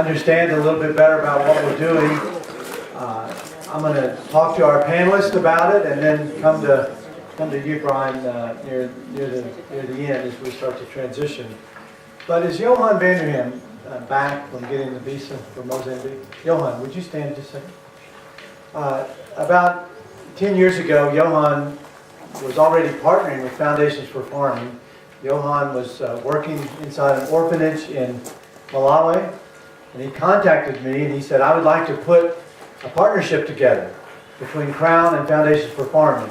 Understand a little bit better about what we're doing. I'm going to talk to our panelists about it and then come to you, Brian, near the end as we start to transition. But is Johan Vanderham back from getting the visa for Mozambique? Johan, would you stand just a second? About 10 years ago, Johan was already partnering with Foundations for Farming. Johan was working inside an orphanage in Malawi, and he contacted me and he said, I would like to put a partnership together between Crown and Foundations for Farming,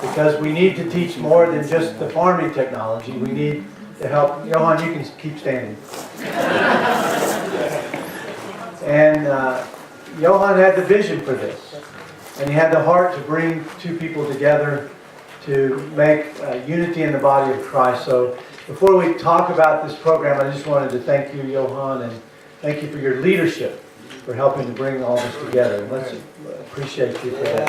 because we need to teach more than just the farming technology. We need to help. Johan, you can keep standing. And Johan had the vision for this, and he had the heart to bring two people together to make unity in the body of Christ. So before we talk about this program, I just wanted to thank you, Johan, and thank you for your leadership, for helping to bring all this together. And let's appreciate you for that.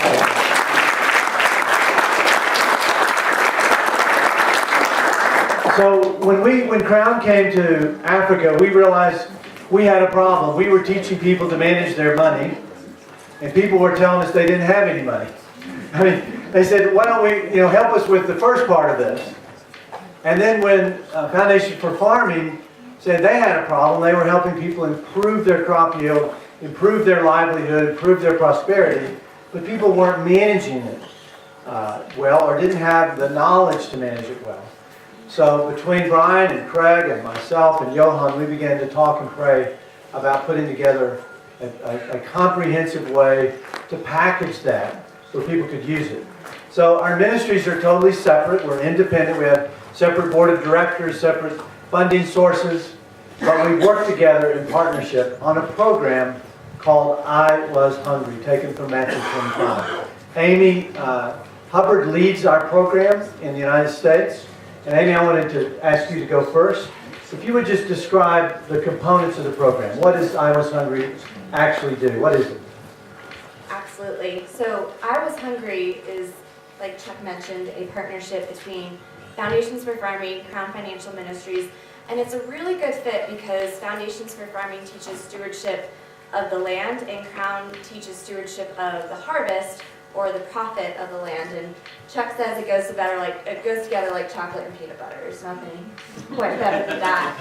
So when Crown came to Africa, we realized we had a problem. We were teaching people to manage their money, and people were telling us they didn't have any money. I mean, they said, why don't we, help us with the first part of this? And then when Foundation for Farming said they had a problem, they were helping people improve their crop yield, improve their livelihood, improve their prosperity, but people weren't managing it well, or didn't have the knowledge to manage it well. So between Brian and Craig and myself and Johan, we began to talk and pray about putting together a comprehensive way to package that so people could use it. So our ministries are totally separate. We're independent. We have separate board of directors, separate funding sources, but we work together in partnership on a program called I Was Hungry, taken from Matthew 25. Amy Hubbard leads our program in the United States. And Amy, I wanted to ask you to go first. If you would just describe the components of the program. What does I Was Hungry actually do? What is it? Absolutely. So I Was Hungry is, like Chuck mentioned, a partnership between Foundations for Farming, Crown Financial Ministries, and it's a really good fit because Foundations for Farming teaches stewardship of the land and Crown teaches stewardship of the harvest, or the profit of the land. And Chuck says it goes together like chocolate and peanut butter. There's nothing quite better than that.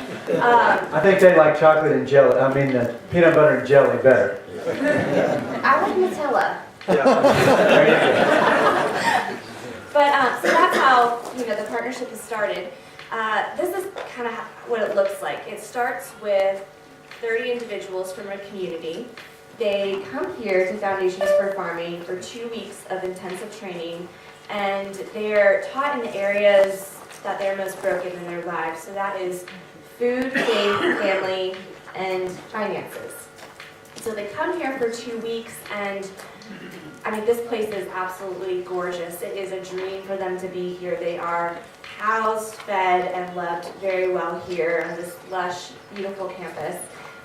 I think they like chocolate and jelly. I mean, peanut butter and jelly better. I like Nutella. Yeah. But so that's how the partnership is started. This is kind of what it looks like. It starts with 30 individuals from a community. They come here to Foundations for Farming for 2 weeks of intensive training, and they're taught in areas that they're most broken in their lives. So that is food, faith, family, and finances. So they come here for 2 weeks, and I mean, this place is absolutely gorgeous. It is a dream for them to be here. They are housed, fed, and loved very well here on this lush, beautiful campus.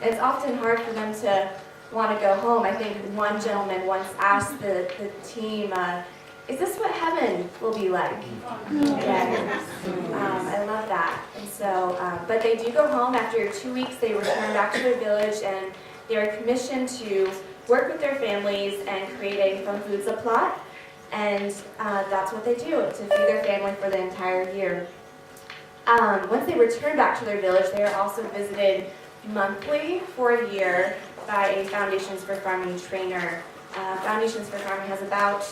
And it's often hard for them to want to go home. I think one gentleman once asked the team, is this what heaven will be like? Yes. I love that. And so, but they do go home. After 2 weeks, they return back to their village, and they are commissioned to work with their families and create a fun food supply. And that's what they do, to feed their family for the entire year. Once they return back to their village, they are also visited monthly for a year by a Foundations for Farming trainer. Foundations for Farming has about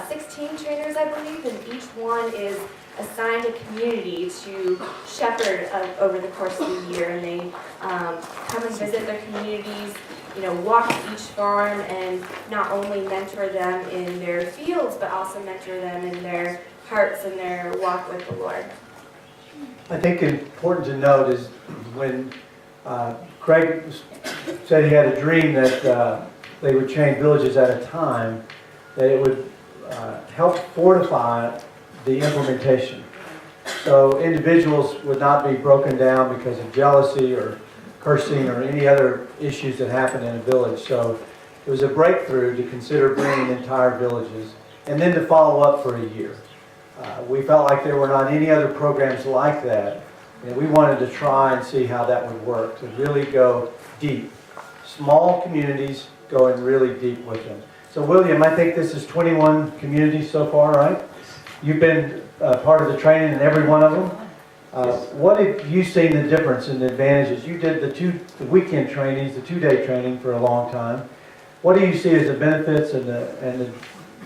16 trainers, I believe, and each one is assigned a community to shepherd over the course of the year. And they come and visit their communities, walk each farm, and not only mentor them in their fields, but also mentor them in their hearts and their walk with the Lord. I think important to note is when Craig said he had a dream that they would train villages at a time, that it would help fortify the implementation. So individuals would not be broken down because of jealousy or cursing or any other issues that happen in a village. So it was a breakthrough to consider bringing entire villages and then to follow up for a year. We felt like there were not any other programs like that, and we wanted to try and see how that would work, to really go deep. Small communities going really deep with them. So William, I think this is 21 communities so far, right? You've been part of the training in every one of them. What have you seen the difference in the advantages? You did the weekend trainings, the 2-day training for a long time. What do you see as the benefits and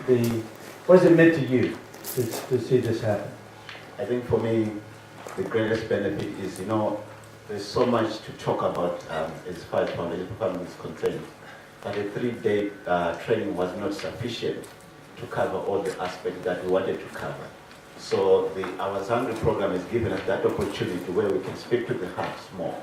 the what has it meant to you to see this happen? I think for me, the greatest benefit is, there's so much to talk about as far as foundation family is concerned. But a 3-day training was not sufficient to cover all the aspects that we wanted to cover. So the Our Hungry program has given us that opportunity where we can speak to the hearts more.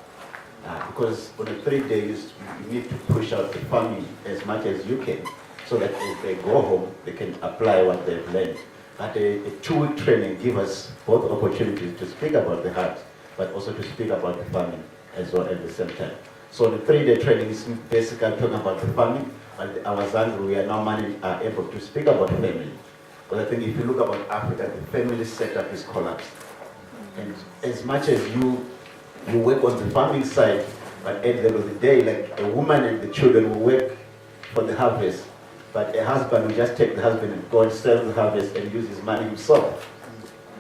Because on the 3 days, you need to push out the family as much as you can, so that as they go home, they can apply what they've learned. But a 2-week training gives us both opportunities to speak about the heart, but also to speak about the family as well at the same time. So the 3-day training is basically talking about the family, but Our Hungry, we are now able to speak about family. But I think if you look about Africa, the family setup is collapsed. And as much as you work on the farming side, but at the end of the day, like a woman and the children will work for the harvest, but a husband will just take the husband and go and sell the harvest and use his money himself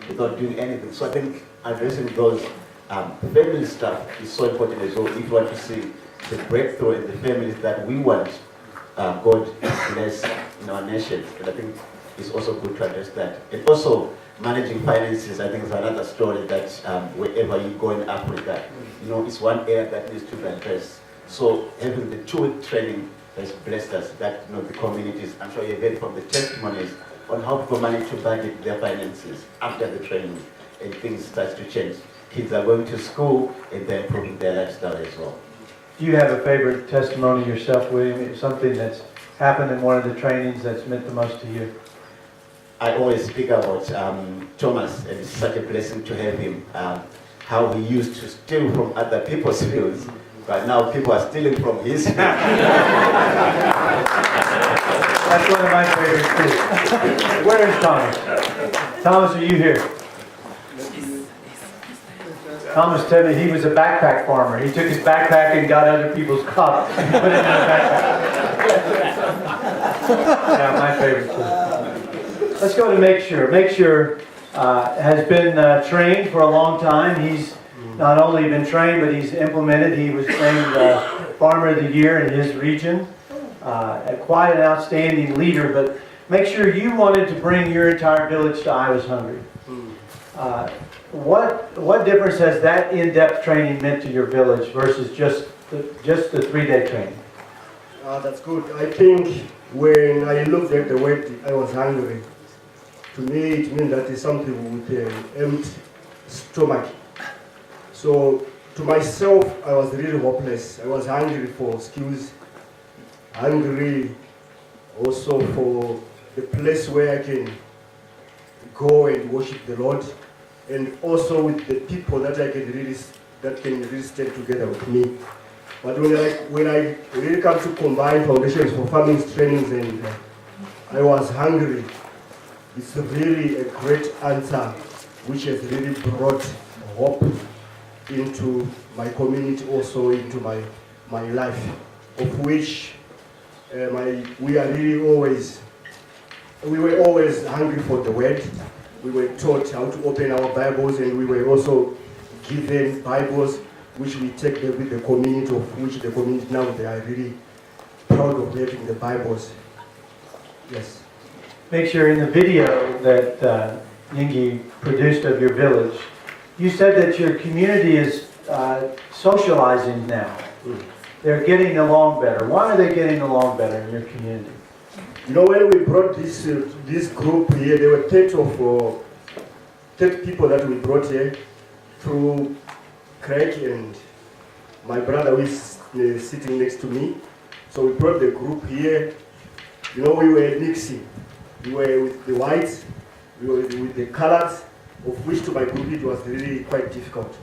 without doing anything. So I think addressing those family stuff is so important as well if you want to see the breakthrough in the families that we want God to bless in our nation. And I think it's also good to address that. And also, managing finances, I think, is another story that wherever you go in Africa, it's one area that needs to be addressed. So having the 2-week training has blessed us, that the communities, I'm sure you've heard from the testimonies on how people manage to budget their finances after the training, and things start to change. Kids are going to school and they're improving their lifestyle as well. Do you have a favorite testimony yourself, William? Something that's happened in one of the trainings that's meant the most to you? I always speak about Thomas, and it's such a blessing to have him, how he used to steal from other people's fields, but now people are stealing from his field. That's one of my favorites too. Where is Thomas? Thomas, are you here? Thomas told me he was a backpack farmer. He took his backpack and got other people's crops and put it in a backpack. Yeah, my favorite too. Let's go to Make Sure. Make Sure has been trained for a long time. He's not only been trained, but he's implemented. He was named Farmer of the Year in his region. Quite an outstanding leader, but Make Sure you wanted to bring your entire village to I Was Hungry. What difference has that in-depth training meant to your village versus just the 3-day training? That's good. I think when I looked at the word I was hungry, to me it means that it's something with an empty stomach. So to myself, I was really hopeless. I was hungry for skills, hungry also for the place where I can go and worship the Lord, and also with the people that can really stand together with me. But when I really come to combine foundations for farming trainings and I was hungry, it's really a great answer which has really brought hope into my community, also into my life, of which we were always hungry for the word. We were taught how to open our Bibles, and we were also given Bibles which we take with the community, of which the community now they are really proud of having the Bibles. Yes. Make Sure in the video that Yingi produced of your village, you said that your community is socializing now. They're getting along better. Why are they getting along better in your community? When we brought this group here, there were 30 people that we brought here through Craig and my brother who is sitting next to me. So we brought the group here. We were mixing. We were with the whites, we were with the colors, of which to my group it was really quite difficult.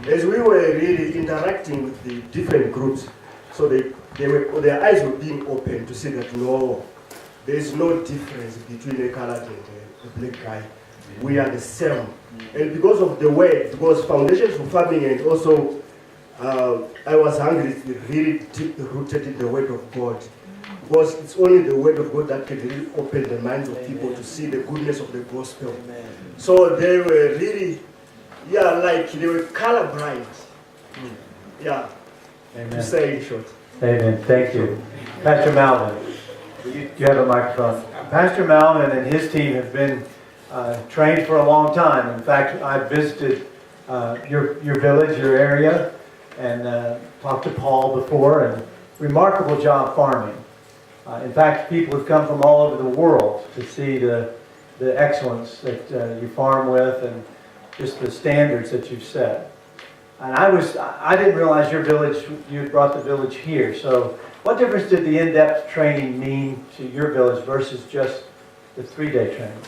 As we were really interacting with the different groups, so their eyes were being opened to see that no, there is no difference between a colored and a black guy. We are the same. And because of the way, because foundations for farming and also I was hungry, it's really deep rooted in the word of God. Because it's only the word of God that can really open the minds of people to see the goodness of the gospel. So they were really, like they were colorblind. Yeah, Amen. to say in short. Amen. Thank you. Pastor Malvin, you have a microphone. Pastor Malvin and his team have been trained for a long time. In fact, I've visited your village, your area, and talked to Paul before, and remarkable job farming. In fact, people have come from all over the world to see the excellence that you farm with and just the standards that you've set. And I didn't realize your village, you had brought the village here. So what difference did the in-depth training mean to your village versus just the 3-day training?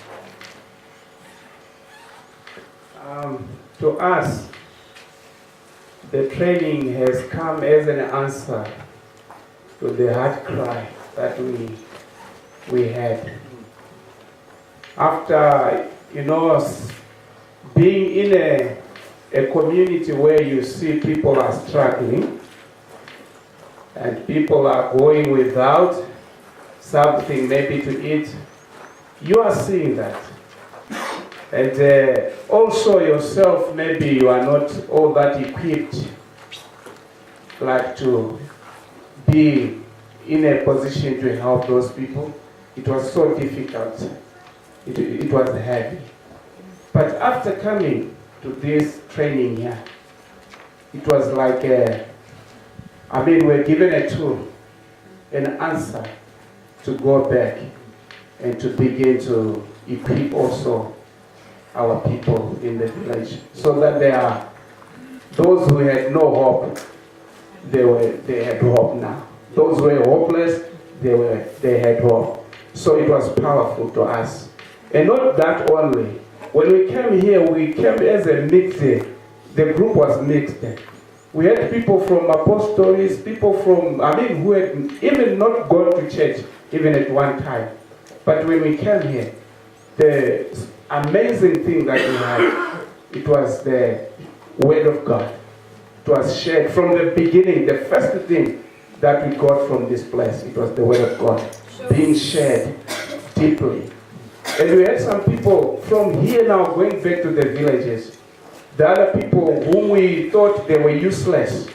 To us, the training has come as an answer to the heart cry that we had. After, being in a community where you see people are struggling and people are going without something maybe to eat, you are seeing that. And also yourself, maybe you are not all that equipped like to be in a position to help those people. It was so difficult. It was heavy. But after coming to this training here, it was like we're given a tool, an answer to go back and to begin to equip also our people in the village, so that there are those who had no hope, they had hope now. Those who were hopeless, they had hope. So it was powerful to us. And not that only. When we came here, we came as a mixed. The group was mixed. We had people from apostles, people from, who had even not gone to church, even at one time. But when we came here, the amazing thing that we had, it was the Word of God. It was shared from the beginning. The first thing that we got from this place, it was the Word of God being shared deeply. And we had some people from here now going back to the villages. The other people whom we thought they were useless,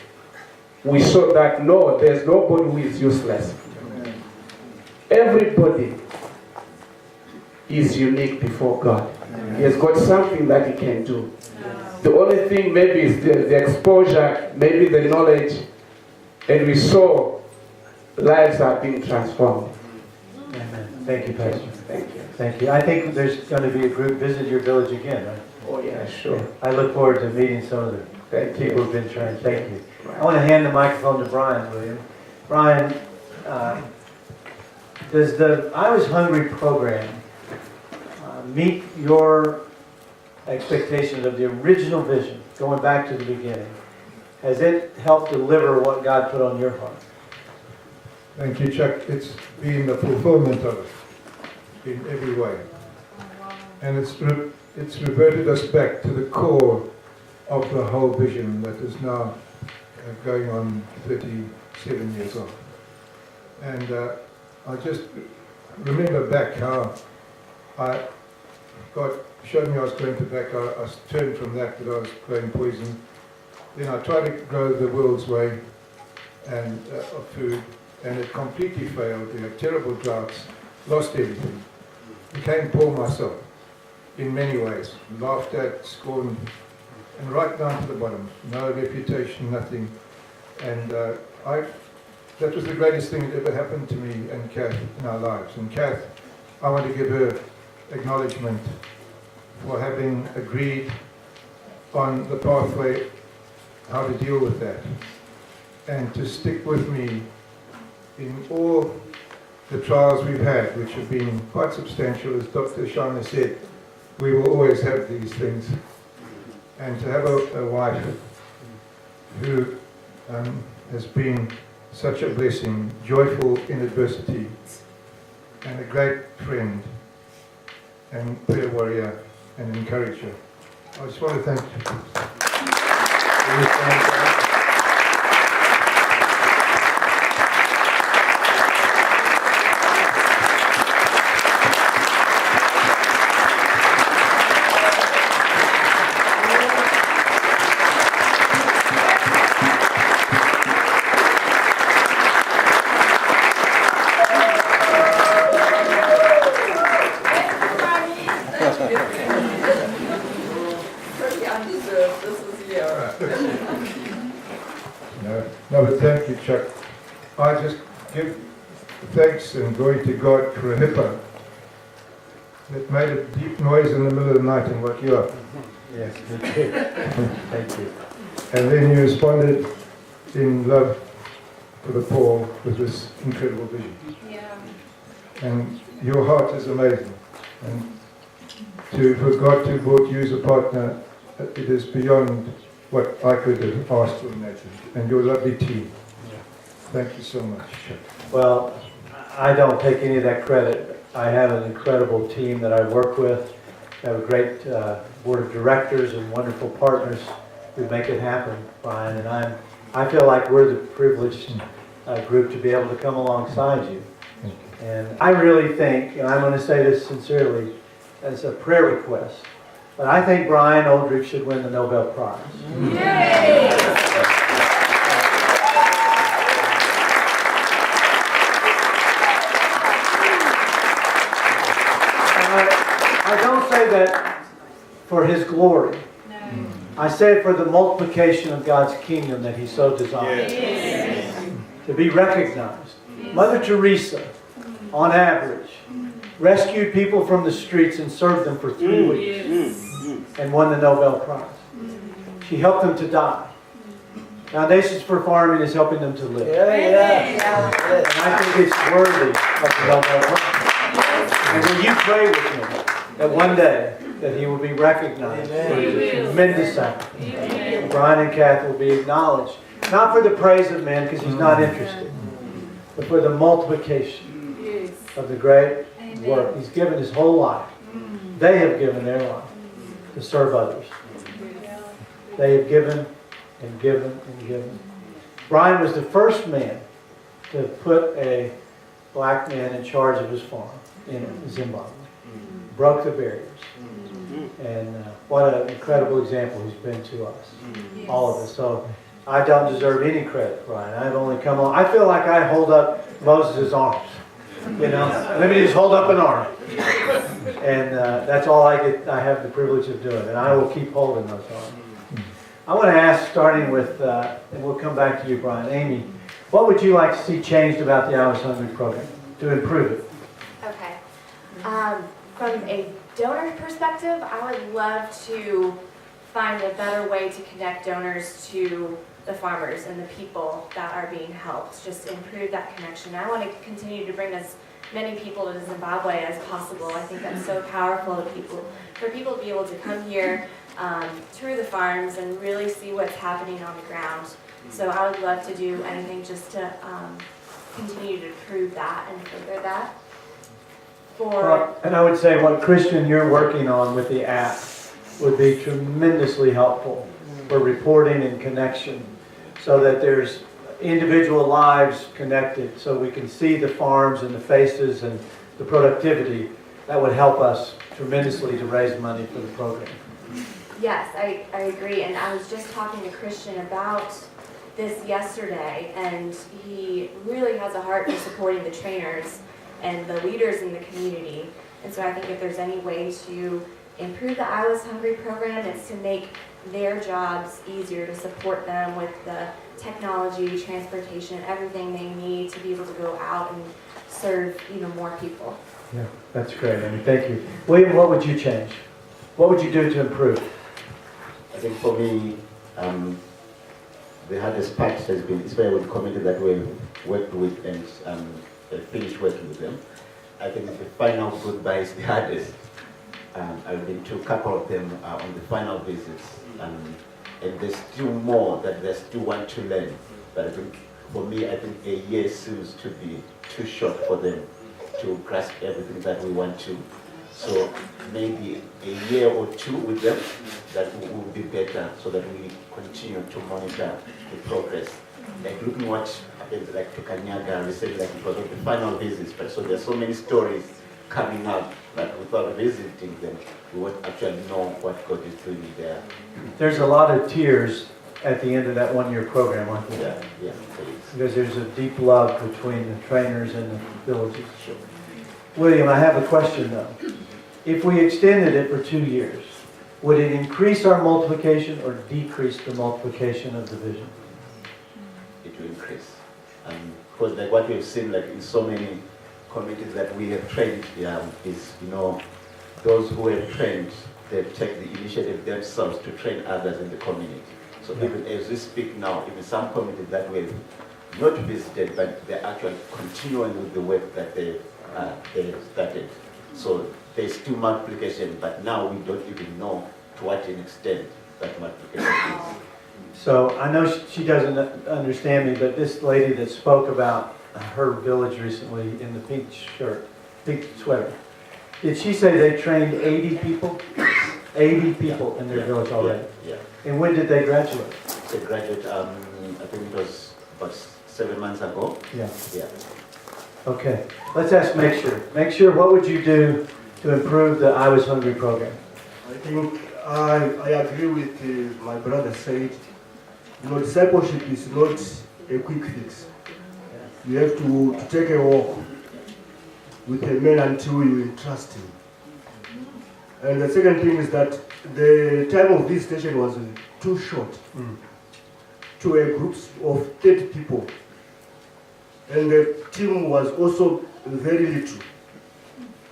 we saw that no, there's nobody who is useless. Everybody is unique before God. He has got something that he can do. The only thing maybe is the exposure, maybe the knowledge, and we saw lives are being transformed. Amen. Thank you, Pastor. Thank you. Thank you. I think there's going to be a group visit your village again, right? Oh yeah, sure. I look forward to meeting some of the Thank people you. who've been trained. Thank you. I want to hand the microphone to Brian, William. Brian, does the I Was Hungry program meet your expectations of the original vision, going back to the beginning? Has it helped deliver what God put on your heart? Thank you, Chuck. It's been the fulfillment of it in every way. And it's reverted us back to the core of the whole vision that is now going on 37 years old. And I just remember back how God showed me I was going tobacco. I turned from that I was growing poison. Then I tried to grow the world's way and of food, and it completely failed. We had terrible droughts, lost everything. Became poor myself in many ways, laughed at, scorned, and right down to the bottom. No reputation, nothing. And that was the greatest thing that ever happened to me and Kath in our lives. And Kath, I want to give her acknowledgement for having agreed on the pathway, how to deal with that, and to stick with me in all the trials we've had, which have been quite substantial. As Dr. Shana said, we will always have these things. And to have a wife who has been such a blessing, joyful in adversity, and a great friend and prayer warrior, and encourage her. I just want to thank you. No, but thank you, Chuck. I just give thanks and glory to God for a hippo that made a deep noise in the middle of the night and woke you up. Yes, me too. Thank you. And then you responded in love for the poor with this incredible vision. Yeah. And your heart is amazing. And for God to brought you as a partner, it is beyond what I could have asked or imagined. And your lovely team. Thank you so much. Well, I don't take any of that credit. I have an incredible team that I work with. I have a great board of directors and wonderful partners who make it happen, Brian. And I feel like we're the privileged group to be able to come alongside you. And I really think, and I'm going to say this sincerely, as a prayer request, but I think Brian Oldrich should win the Nobel Prize. Yay! I don't say that for his glory. No. I say it for the multiplication of God's kingdom that he so desires. Yes. To be recognized. Mother Teresa, on average, rescued people from the streets and served them for 3 weeks and won the Nobel Prize. She helped them to die. Foundations for Farming is helping them to live. And I think it's worthy of the Nobel Prize. And will you pray with me that one day that he will be recognized for his tremendous sacrifice? Brian and Kath will be acknowledged, not for the praise of men, because he's not interested, but for the multiplication of the great work. He's given his whole life. They have given their life to serve others. They have given and given and given. Brian was the first man to put a black man in charge of his farm in Zimbabwe. Broke the barriers. And what an incredible example he's been to us, all of us. So I don't deserve any credit, Brian. I've only come on. I feel like I hold up Moses' arms. You know, let me just hold up an arm. And that's all I get. I have the privilege of doing, and I will keep holding those arms. I want to ask, starting with, and we'll come back to you, Brian. Amy, what would you like to see changed about the I Was Hungry program to improve it? Okay. From a donor perspective, I would love to find a better way to connect donors to the farmers and the people that are being helped. Just improve that connection. I want to continue to bring as many people to Zimbabwe as possible. I think that's so powerful for people to be able to come here, tour the farms, and really see what's happening on the ground. So I would love to do anything just to continue to prove that and further that. And I would say what, Christian, you're working on with the app would be tremendously helpful for reporting and connection, so that there's individual lives connected, so we can see the farms and the faces and the productivity. That would help us tremendously to raise money for the program. Yes, I agree. And I was just talking to Christian about this yesterday, and he really has a heart for supporting the trainers and the leaders in the community. And so I think if there's any way to improve the I Was Hungry program, it's to make their jobs easier, to support them with the technology, transportation, everything they need to be able to go out and serve even more people. Yeah, that's great. I mean, thank you. William, what would you change? What would you do to improve? I think for me, the hardest part has been, especially with the community that we've worked with and finished working with them. I think the final goodbye is the hardest. I've been to a couple of them on the final visits, and there's still more that they still want to learn. But I think for me, I think a year seems to be too short for them to grasp everything that we want to So maybe a year or two with them, that will be better, so that we continue to monitor the progress. Like looking what happens like to Kanyaga recently, like it was of the final visits, but so there's so many stories coming up that without visiting them, we won't actually know what God is doing there. There's a lot of tears at the end of that one-year program, aren't there? Yeah, please. Because there's a deep love between the trainers and the villages. Sure. William, I have a question though. If we extended it for 2 years, would it increase our multiplication or decrease the multiplication of the vision? It will increase. Because like what we've seen like in so many communities that we have trained is, those who have trained, they take the initiative themselves to train others in the community. So even as we speak now, even some communities that we've not visited, but they're actually continuing with the work that they started. So there's still multiplication, but now we don't even know to what extent that multiplication is. So I know she doesn't understand me, but this lady that spoke about her village recently in the pink shirt, pink sweater, did she say they trained 80 people? 80 people in their village already? Yeah. And when did they graduate? They graduated, I think it was about 7 months ago. Yeah. Yeah. Okay. Let's ask Make Sure. Make Sure, what would you do to improve the I Was Hungry program? I think I agree with my brother said, discipleship is not a quick fix. You have to take a walk with a man until you entrust him. And the second thing is that the time of visitation was too short to a group of 30 people. And the team was also very little.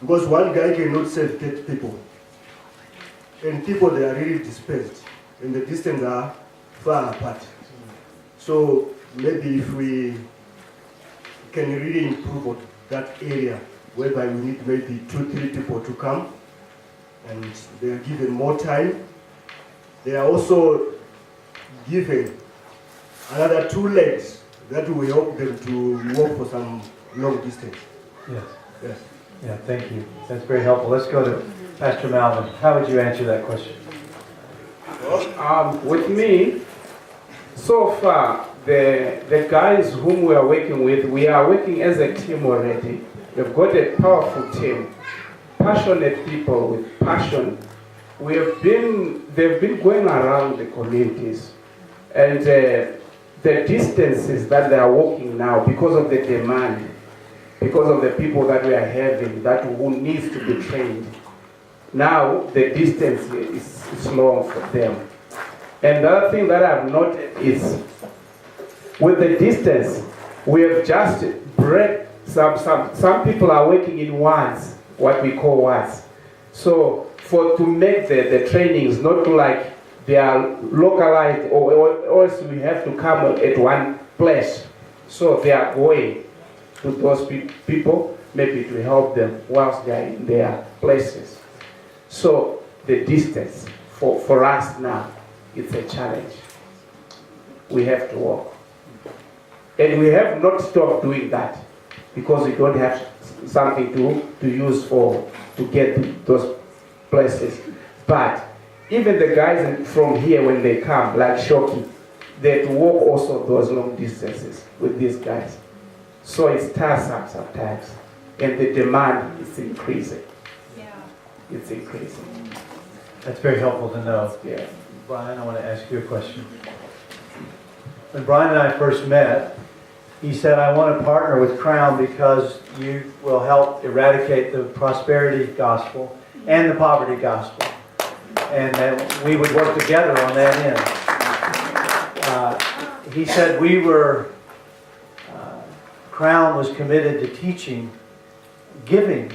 Because one guy cannot serve 30 people. And people, they are really dispersed. And the distances are far apart. So maybe if we can really improve on that area, whereby we need maybe 2-3 people to come, and they are given more time. They are also given another 2 legs that will help them to walk for some long distance. Yes. Yes. Yeah, thank you. That's very helpful. Let's go to Pastor Malvin. How would you answer that question? With me, so far, the guys whom we are working with, we are working as a team already. We've got a powerful team, passionate people with passion. They've been going around the communities, and the distances that they are walking now, because of the demand, because of the people that we are having, that who needs to be trained. Now the distance is long for them. And the other thing that I've noted is, with the distance, we have just break some people are working in ones, what we call ones. So to make the trainings not like they are localized, or else we have to come at one place. So they are going to those people, maybe to help them whilst they are in their places. So the distance for us now, it's a challenge. We have to walk. And we have not stopped doing that, because we don't have something to use to get to those places. But even the guys from here, when they come, like Shoki, they have to walk also those long distances with these guys. So it's tiresome sometimes. And the demand is increasing. Yeah. It's increasing. That's very helpful to know. Yeah. Brian, I want to ask you a question. When Brian and I first met, he said, I want to partner with Crown because you will help eradicate the prosperity gospel and the poverty gospel. And that we would work together on that end. He said Crown was committed to teaching, giving,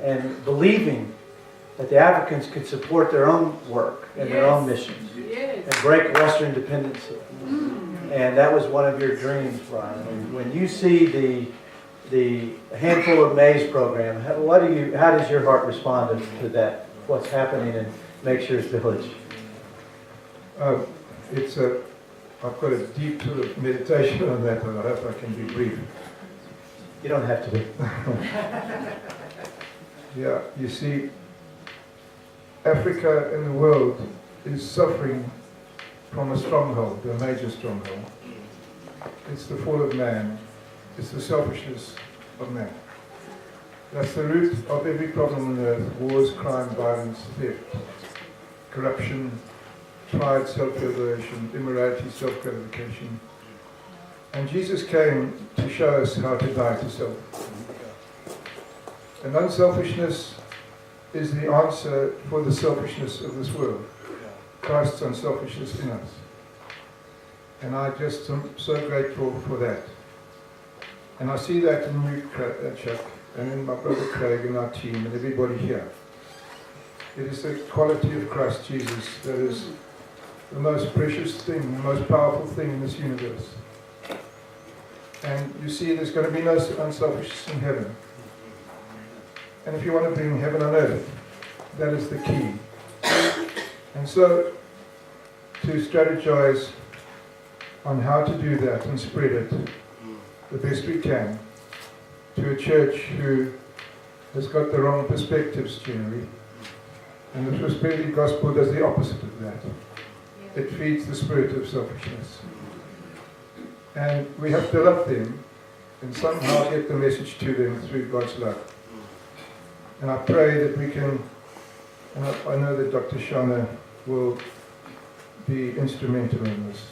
and believing that the Africans could support their own work and their own missions and break Western dependency. And that was one of your dreams, Brian. And when you see the Handful of Maize program, how does your heart respond to that? What's happening in Make Sure's village? I've got a deep sort of meditation on that, and I hope I can be brief. You don't have to be. Yeah, you see, Africa and the world is suffering from a stronghold, a major stronghold. It's the fall of man. It's the selfishness of man. That's the root of every problem on earth: wars, crime, violence, theft, corruption, pride, self-revelation, immorality, self-gratification. And Jesus came to show us how to die to self. And unselfishness is the answer for the selfishness of this world. Christ's unselfishness in us. And I just am so grateful for that. And I see that in you, Chuck, and in my brother Craig and our team and everybody here. It is the quality of Christ Jesus that is the most precious thing, the most powerful thing in this universe. And you see, there's going to be no unselfishness in heaven. And if you want to bring heaven on earth, that is the key. And so, to strategize on how to do that and spread it the best we can to a church who has got the wrong perspectives generally. And the prosperity gospel does the opposite of that. It feeds the spirit of selfishness. And we have to love them and somehow get the message to them through God's love. And I pray that we can, and I know that Dr. Shana will be instrumental in this,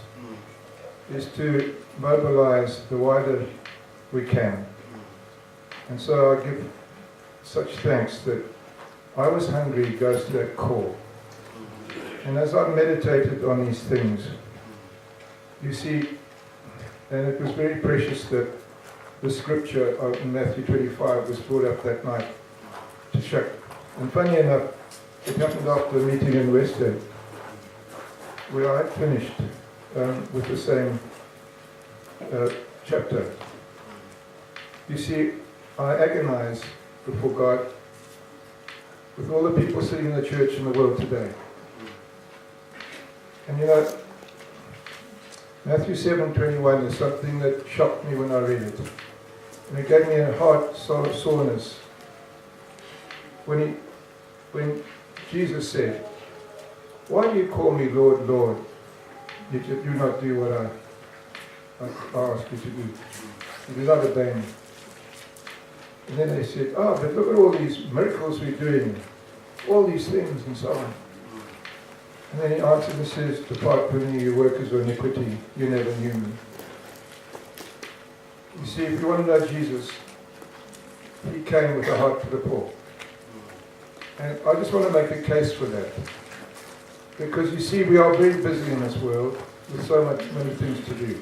is to mobilize the wider we can. And so I give such thanks that I was hungry goes to that core. And as I meditated on these things, you see, and it was very precious that the scripture in Matthew 25 was brought up that night to Chuck. And funny enough, it happened after a meeting in West End, where I had finished with the same chapter. You see, I agonize before God with all the people sitting in the church in the world today. And you know, Matthew 7:21 is something that shocked me when I read it. And it gave me a heart soreness. When Jesus said, "Why do you call me Lord, Lord, yet you do not do what I ask you to do? You do not obey me." And then they said, "Oh, but look at all these miracles we're doing, all these things and so on." And then he answered and says, "Depart from me, you workers of iniquity, you never knew me." You see, if you want to know Jesus, he came with a heart for the poor. And I just want to make a case for that. Because you see, we are very busy in this world with so many things to do.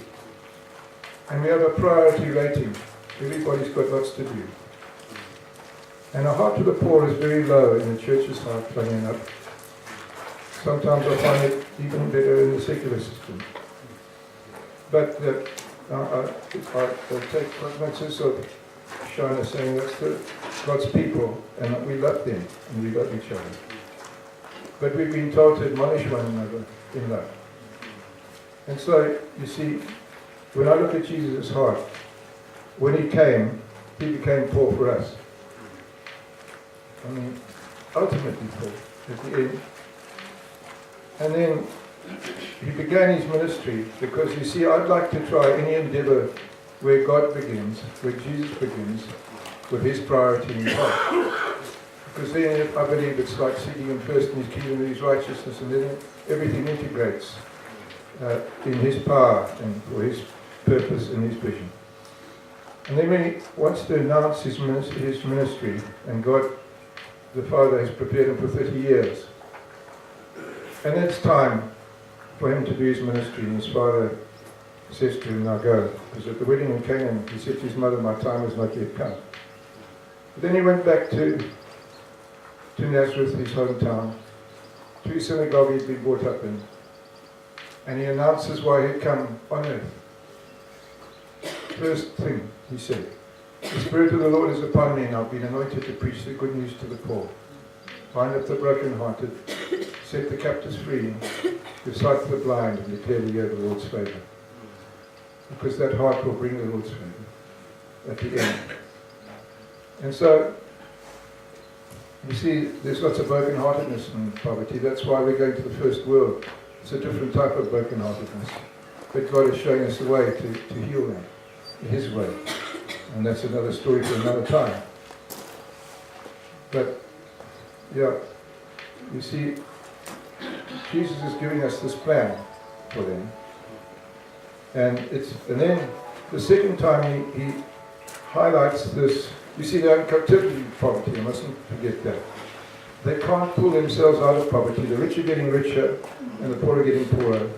And we have a priority rating. Everybody's got lots to do. And a heart to the poor is very low in the church's heart, funny enough. Sometimes I find it even better in the secular system. But I take notice of Shana saying that's God's people, and we love them, and we love each other. But we've been told to admonish one another in love. And so, you see, when I look at Jesus' heart, when he became poor for us. I mean, ultimately poor at the end. And then he began his ministry because, you see, I'd like to try any endeavor where God begins, where Jesus begins, with his priority in his heart. Because then I believe it's like seeking him first in his kingdom and his righteousness, and then everything integrates in his power and for his purpose and his vision. And then when he wants to announce his ministry, and God the Father has prepared him for 30 years, and it's time for him to do his ministry, and his father says to him, "Now go." Because at the wedding in Canaan, he said to his mother, "My time has not yet come." But then he went back to Nazareth, his hometown, to his synagogue he'd been brought up in, and he announces why he'd come on earth. First thing he said, "The Spirit of the Lord is upon me, and I've been anointed to preach the good news to the poor, bind up the brokenhearted, set the captives free, give sight to the blind, and declare the year of the Lord's favour." Because that heart will bring the Lord's favour at the end. And so, You see, there's lots of brokenheartedness in poverty. That's why we're going to the first world. It's a different type of brokenheartedness. But God is showing us the way to heal that, His way. And that's another story for another time. But, yeah, you see, Jesus is giving us this plan for them. And then the second time he highlights this. You see, they're in captivity in poverty, you mustn't forget that. They can't pull themselves out of poverty. The rich are getting richer and the poor are getting poorer.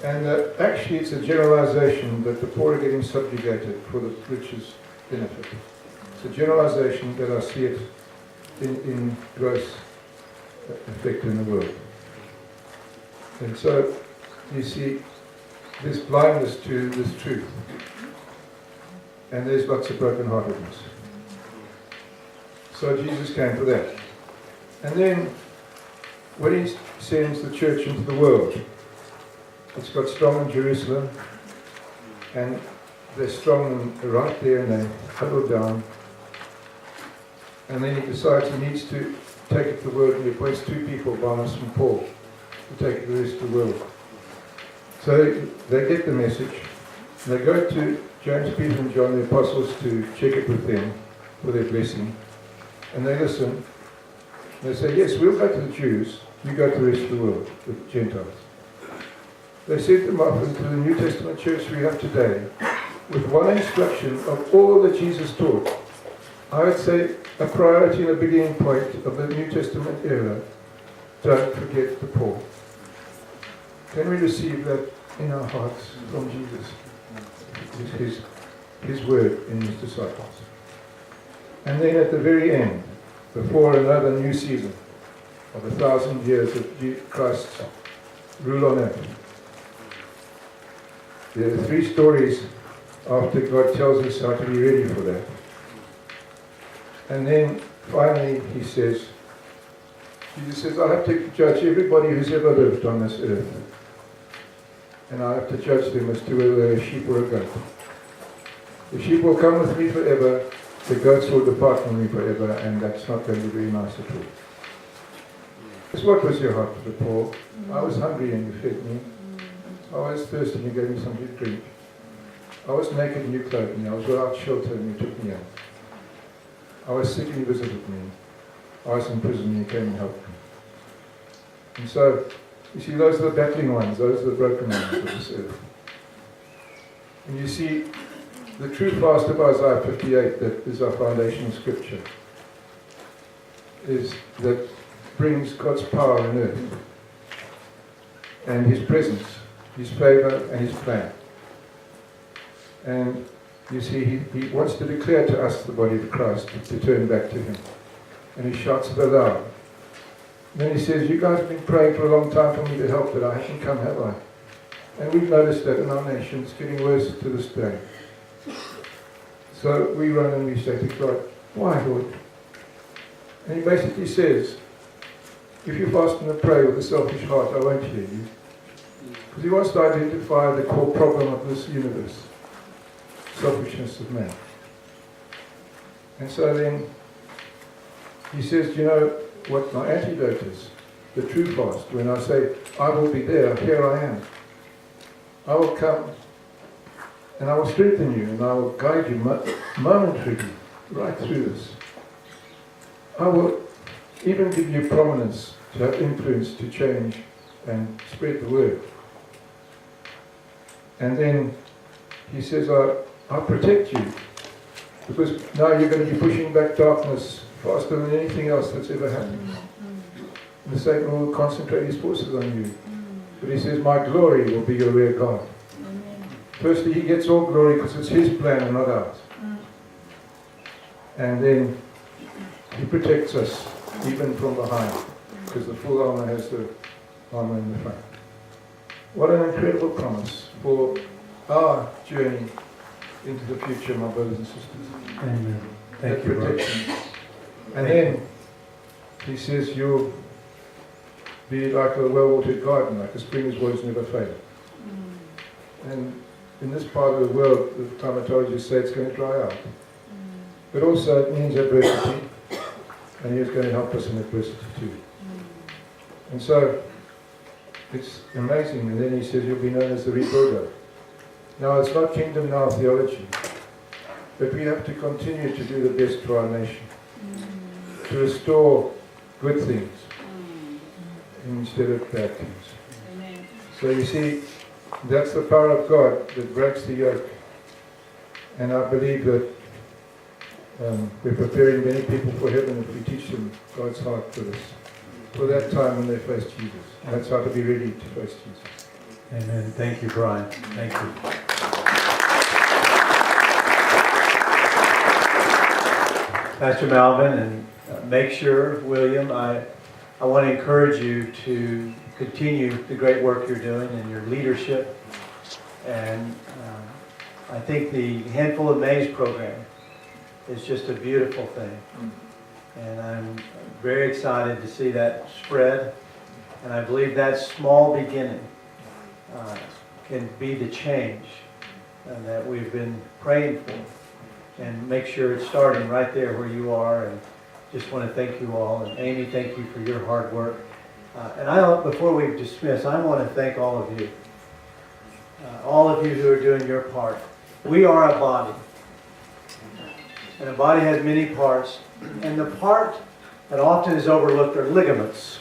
And actually it's a generalization that the poor are getting subjugated for the rich's benefit. It's a generalization that I see it in gross effect in the world. And so, you see, there's blindness to this truth. And there's lots of brokenheartedness. So Jesus came for that. And then, when he sends the church into the world, it's got strong in Jerusalem, and they're strong right there, and they huddle down. And then he decides he needs to take it to the world, and he appoints 2 people, Barnabas and Paul, to take it to the rest of the world. So they get the message, and they go to James, Peter and John, the apostles, to check it with them for their blessing. And they listen. They say, yes, we'll go to the Jews, you go to the rest of the world, the Gentiles. They sent them off into the New Testament church we have today with one instruction of all that Jesus taught. I would say a priority and a beginning point of the New Testament era: don't forget the poor. Can we receive that in our hearts from Jesus? It's his word in his disciples. And then at the very end, before another new season of 1,000 years of Christ's rule on earth, there are 3 stories after God tells us how to be ready for that. And then finally he says, Jesus says, I have to judge everybody who's ever lived on this earth. And I have to judge them as to whether they're a sheep or a goat. The sheep will come with me forever, the goats will depart from me forever, and that's not going to be nice at all. Because what was your heart for the poor? I was hungry and you fed me. I was thirsty and you gave me something to drink. I was naked and you clothed me. I was without shelter and you took me out. I was sick and you visited me. I was in prison and you came and helped me. And so, you see, those are the battling ones, those are the broken ones of this earth. And you see, the true fast of Isaiah 58, that is our foundation scripture, is that brings God's power on earth and His presence, His favor and His plan. And you see, he wants to declare to us, the body of Christ, to turn back to Him. And He shouts it aloud. Then He says, you guys have been praying for a long time for me to help, but I haven't come, have I? And we've noticed that in our nation, it's getting worse to this day. So we run and we say to God, why, Lord? And He basically says, if you fast and pray with a selfish heart, I won't hear you. Because He wants to identify the core problem of this universe, selfishness of man. And so then He says, do you know what my antidote is? The true fast. When I say, I will be there, here I am. I will come and I will strengthen you and I will guide you momentarily right through this. I will even give you prominence to have influence to change and spread the word. And then He says, I'll protect you, because now you're going to be pushing back darkness faster than anything else that's ever happened. And Satan will concentrate his forces on you. But He says, my glory will be your rear guard. Firstly, He gets all glory because it's His plan and not ours. And then He protects us even from behind, because the full armor has the armor in the front. What an incredible promise for our journey into the future, my brothers and sisters. Amen. That Thank you, brother. protection. And then He says, you'll be like a well-watered garden, like a spring whose waters never fail. And in this part of the world, the climatologists say it's going to dry out. But also it means adversity. and he was going to help us in adversity too. And so it's amazing. And then he says, you'll be known as the rebuilder. Now, it's not kingdom now theology, but we have to continue to do the best for our nation, to restore good things instead of bad things. So you see, that's the power of God that breaks the yoke. And I believe that we're preparing many people for heaven if we teach them God's heart for this, for that time when they face Jesus. And that's how to be ready to face Jesus. Amen. Thank you, Brian. Thank you. Pastor Malvin, and make sure, William, I want to encourage you to continue the great work you're doing and your leadership. And I think the Handful of Maize program is just a beautiful thing. And I'm very excited to see that spread. And I believe that small beginning can be the change that we've been praying for. And make sure it's starting right there where you are. And just want to thank you all. And Amy, thank you for your hard work. Before we dismiss, I want to thank all of you. All of you who are doing your part. We are a body. And a body has many parts. And the part that often is overlooked are ligaments.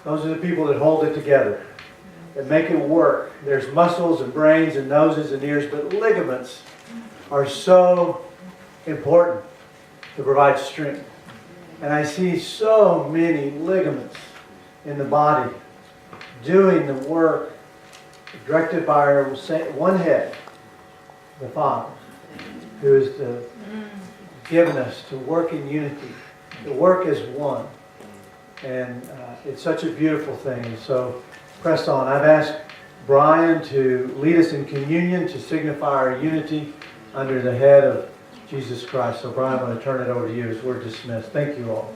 Those are the people that hold it together, that make it work. There's muscles and brains and noses and ears, but ligaments are so important to provide strength. And I see so many ligaments in the body doing the work directed by our one head, the Father, who is given us to work in unity, to work as one. And it's such a beautiful thing. And so press on. I've asked Brian to lead us in communion to signify our unity under the head of Jesus Christ. So Brian, I'm going to turn it over to you as we're dismissed. Thank you all.